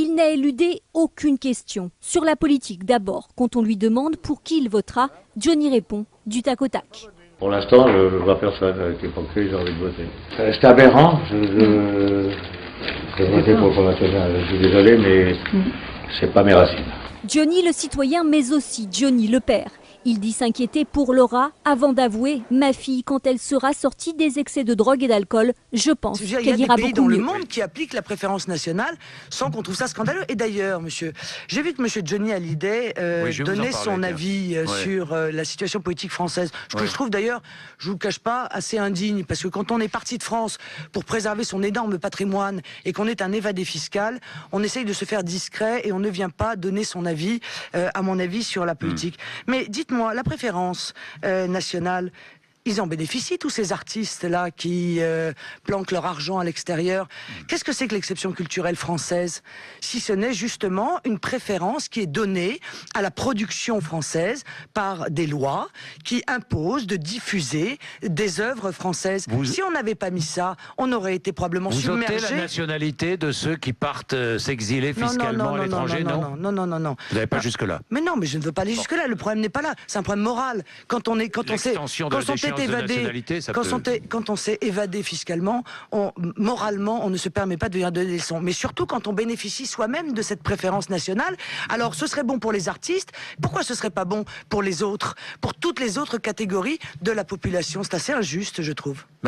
Il n'a éludé aucune question. Sur la politique d'abord, quand on lui demande pour qui il votera, Johnny répond du tac au tac. Pour l'instant, je ne vois personne avec les qui j'ai envie de voter. C'est aberrant. Je votais pour le Front National. Je suis désolé, mais c'est pas mes racines. Johnny le citoyen, mais aussi Johnny le père. Il dit s'inquiéter pour Laura avant d'avouer « Ma fille, quand elle sera sortie des excès de drogue et d'alcool, je pense qu'elle ira beaucoup mieux. » Il y a des pays dans le monde qui appliquent la préférence nationale sans qu'on trouve ça scandaleux. Et d'ailleurs, monsieur, j'ai vu que monsieur Johnny Hallyday donnait son avis sur la situation politique française. Ce que je trouve d'ailleurs, je vous le cache pas, assez indigne. Parce que quand on est parti de France pour préserver son énorme patrimoine et qu'on est un évadé fiscal, on essaye de se faire discret et on ne vient pas donner son avis, à mon avis, sur la politique. Mais dites-moi, la préférence nationale, ils en bénéficient, tous ces artistes-là qui planquent leur argent à l'extérieur. Qu'est-ce que c'est que l'exception culturelle française? Si ce n'est justement une préférence qui est donnée à la production française par des lois qui imposent de diffuser des œuvres françaises. Si on n'avait pas mis ça, on aurait été probablement submergé. Vous ôtez la nationalité de ceux qui partent s'exiler fiscalement à l'étranger, non? Non. Vous n'allez pas jusque-là? Mais non, mais je ne veux pas aller jusque-là. Le problème n'est pas là. C'est un problème moral. Quand on s'est évadé fiscalement, moralement, on ne se permet pas de venir donner des leçons. Mais surtout quand on bénéficie soi-même de cette préférence nationale. Alors, ce serait bon pour les artistes. Pourquoi ce serait pas bon pour les autres, pour toutes les autres catégories de la population? C'est assez injuste, je trouve.